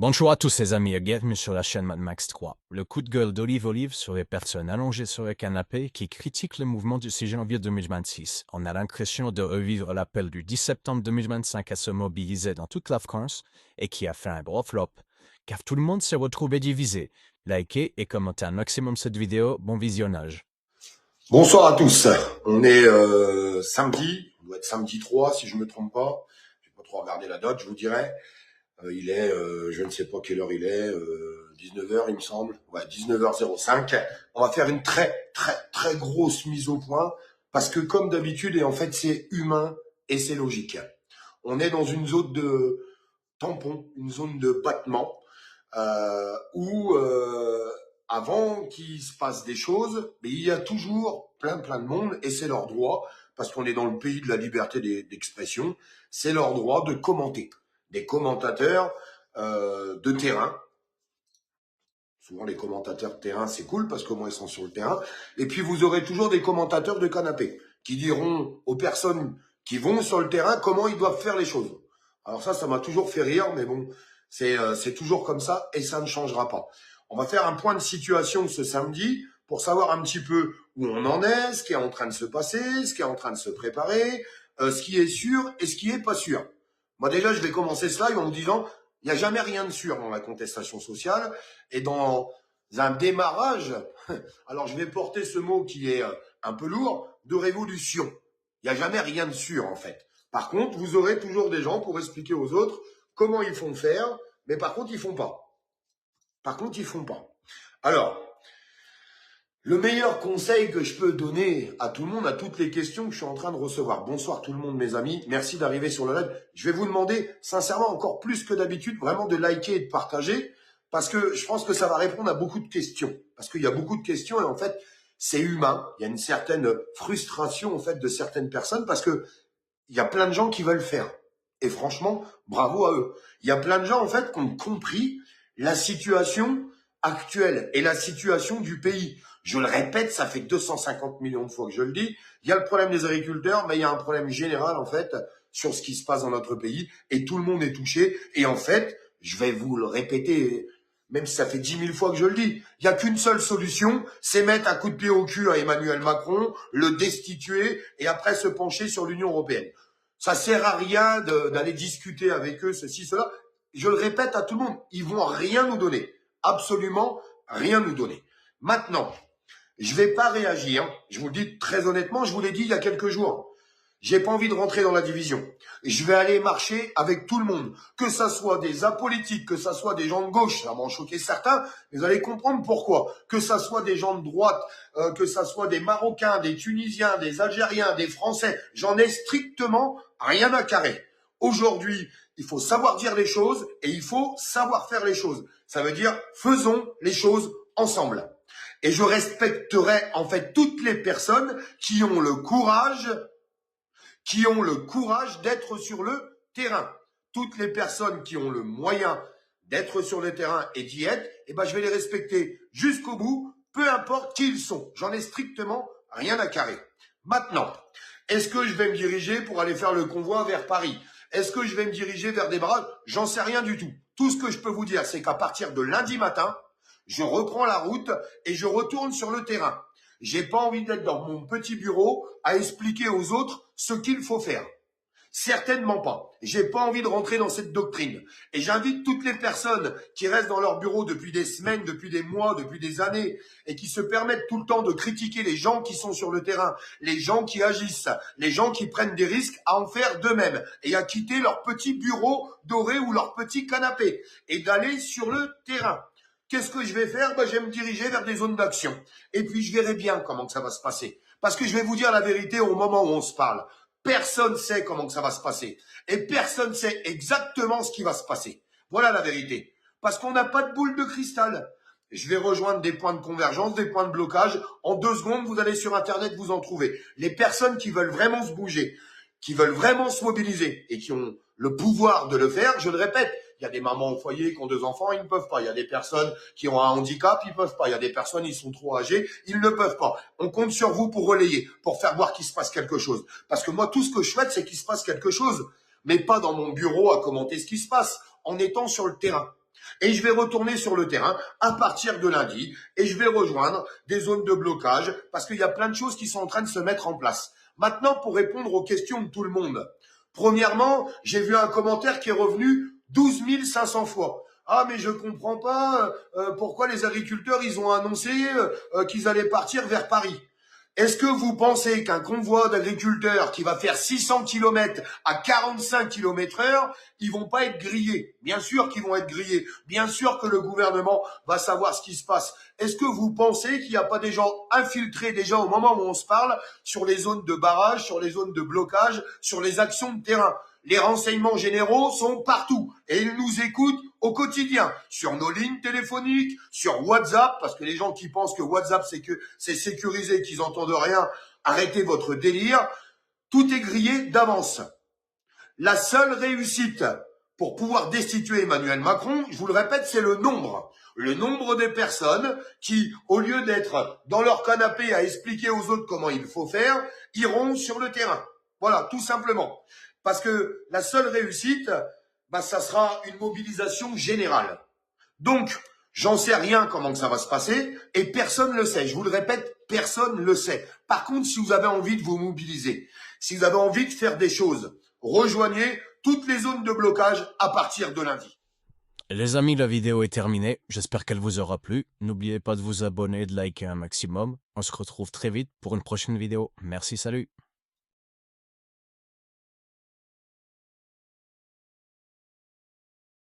Bonjour à tous les amis et bienvenue sur la chaîne Mad Max 3. Le coup de gueule d'Olive Olive sur les personnes allongées sur le canapé qui critiquent le mouvement du 6 janvier 2026. On a l'impression de revivre l'appel du 10 septembre 2025 à se mobiliser dans toute la France et qui a fait un gros flop, car tout le monde s'est retrouvé divisé. Likez et commentez un maximum cette vidéo, bon visionnage. Bonsoir à tous, on est samedi, on doit être samedi 3 si je me trompe pas, je vais pas trop regarder la date, je vous dirai. Il est, je ne sais pas quelle heure il est, 19h il me semble, ouais 19h05. On va faire une très grosse mise au point, parce que comme d'habitude, et en fait c'est humain et c'est logique. On est dans une zone de tampon, une zone de battement, où avant qu'il se passe des choses, mais il y a toujours plein de monde, et c'est leur droit, parce qu'on est dans le pays de la liberté d'expression, c'est leur droit de commenter. Des commentateurs de terrain. Souvent, les commentateurs de terrain, c'est cool, parce qu'au moins, ils sont sur le terrain. Et puis, vous aurez toujours des commentateurs de canapé, qui diront aux personnes qui vont sur le terrain comment ils doivent faire les choses. Alors ça m'a toujours fait rire, mais bon, c'est toujours comme ça, et ça ne changera pas. On va faire un point de situation ce samedi pour savoir un petit peu où on en est, ce qui est en train de se passer, ce qui est en train de se préparer, ce qui est sûr et ce qui est pas sûr. Moi déjà, je vais commencer ce live en me disant, il n'y a jamais rien de sûr dans la contestation sociale, et dans un démarrage, alors je vais porter ce mot qui est un peu lourd, de révolution. Il n'y a jamais rien de sûr en fait. Par contre, vous aurez toujours des gens pour expliquer aux autres comment ils font faire, mais par contre, ils font pas. Par contre, ils font pas. Alors, le meilleur conseil que je peux donner à tout le monde, à toutes les questions que je suis en train de recevoir. Bonsoir tout le monde, mes amis. Merci d'arriver sur le live. Je vais vous demander, sincèrement, encore plus que d'habitude, vraiment de liker et de partager, parce que je pense que ça va répondre à beaucoup de questions. Parce qu'il y a beaucoup de questions et en fait, c'est humain. Il y a une certaine frustration, en fait, de certaines personnes parce que il y a plein de gens qui veulent faire. Et franchement, bravo à eux. Il y a plein de gens, en fait, qui ont compris la situation actuelle et la situation du pays. Je le répète, ça fait 250 millions de fois que je le dis. Il y a le problème des agriculteurs, mais il y a un problème général, en fait, sur ce qui se passe dans notre pays. Et tout le monde est touché. Et en fait, je vais vous le répéter, même si ça fait 10 000 fois que je le dis, il n'y a qu'une seule solution, c'est mettre un coup de pied au cul à Emmanuel Macron, le destituer et après se pencher sur l'Union européenne. Ça sert à rien d'aller discuter avec eux, ceci, cela. Je le répète à tout le monde, ils vont rien nous donner. Absolument rien nous donner. Maintenant, je vais pas réagir. Je vous le dis très honnêtement, je vous l'ai dit il y a quelques jours. J'ai pas envie de rentrer dans la division. Je vais aller marcher avec tout le monde. Que ça soit des apolitiques, que ça soit des gens de gauche, ça m'en choquer certains, mais vous allez comprendre pourquoi. Que ça soit des gens de droite, que ça soit des Marocains, des Tunisiens, des Algériens, des Français, j'en ai strictement rien à carrer. Aujourd'hui, il faut savoir dire les choses et il faut savoir faire les choses. Ça veut dire, faisons les choses ensemble. Et je respecterai en fait toutes les personnes qui ont le courage d'être sur le terrain. Toutes les personnes qui ont le moyen d'être sur le terrain et d'y être, eh ben, je vais les respecter jusqu'au bout, peu importe qui ils sont. J'en ai strictement rien à carrer. Maintenant, est-ce que je vais me diriger pour aller faire le convoi vers Paris? Est-ce que je vais me diriger vers des barrages? J'en sais rien du tout. Tout ce que je peux vous dire, c'est qu'à partir de lundi matin, je reprends la route et je retourne sur le terrain. J'ai pas envie d'être dans mon petit bureau à expliquer aux autres ce qu'il faut faire. Certainement pas. J'ai pas envie de rentrer dans cette doctrine. Et j'invite toutes les personnes qui restent dans leur bureau depuis des semaines, depuis des mois, depuis des années, et qui se permettent tout le temps de critiquer les gens qui sont sur le terrain, les gens qui agissent, les gens qui prennent des risques à en faire d'eux-mêmes, et à quitter leur petit bureau doré ou leur petit canapé, et d'aller sur le terrain. Qu'est-ce que je vais faire? Je vais me diriger vers des zones d'action. Et puis, je verrai bien comment ça va se passer. Parce que je vais vous dire la vérité au moment où on se parle. Personne ne sait comment ça va se passer. Et personne ne sait exactement ce qui va se passer. Voilà la vérité. Parce qu'on n'a pas de boule de cristal. Je vais rejoindre des points de convergence, des points de blocage. En 2 secondes, vous allez sur Internet vous en trouver. Les personnes qui veulent vraiment se bouger, qui veulent vraiment se mobiliser et qui ont le pouvoir de le faire, je le répète, il y a des mamans au foyer qui ont 2 enfants, ils ne peuvent pas. Il y a des personnes qui ont un handicap, ils ne peuvent pas. Il y a des personnes, ils sont trop âgés, ils ne peuvent pas. On compte sur vous pour relayer, pour faire voir qu'il se passe quelque chose. Parce que moi, tout ce que je souhaite, c'est qu'il se passe quelque chose. Mais pas dans mon bureau à commenter ce qui se passe, en étant sur le terrain. Et je vais retourner sur le terrain à partir de lundi et je vais rejoindre des zones de blocage parce qu'il y a plein de choses qui sont en train de se mettre en place. Maintenant, pour répondre aux questions de tout le monde. Premièrement, j'ai vu un commentaire qui est revenu 12 500 fois. Ah, mais je comprends pas pourquoi les agriculteurs, ils ont annoncé qu'ils allaient partir vers Paris. Est-ce que vous pensez qu'un convoi d'agriculteurs qui va faire 600 km à 45 km/h, ils vont pas être grillés? Bien sûr qu'ils vont être grillés. Bien sûr que le gouvernement va savoir ce qui se passe. Est-ce que vous pensez qu'il n'y a pas des gens infiltrés déjà au moment où on se parle sur les zones de barrage, sur les zones de blocage, sur les actions de terrain? Les renseignements généraux sont partout et ils nous écoutent au quotidien, sur nos lignes téléphoniques, sur WhatsApp, parce que les gens qui pensent que WhatsApp c'est sécurisé, qu'ils n'entendent rien, arrêtez votre délire. Tout est grillé d'avance. La seule réussite pour pouvoir destituer Emmanuel Macron, je vous le répète, c'est le nombre. Le nombre des personnes qui, au lieu d'être dans leur canapé à expliquer aux autres comment il faut faire, iront sur le terrain. Voilà, tout simplement. Parce que la seule réussite, ça sera une mobilisation générale. Donc, j'en sais rien comment que ça va se passer et personne ne le sait. Je vous le répète, personne ne le sait. Par contre, si vous avez envie de vous mobiliser, si vous avez envie de faire des choses, rejoignez toutes les zones de blocage à partir de lundi. Les amis, la vidéo est terminée. J'espère qu'elle vous aura plu. N'oubliez pas de vous abonner et de liker un maximum. On se retrouve très vite pour une prochaine vidéo. Merci, salut!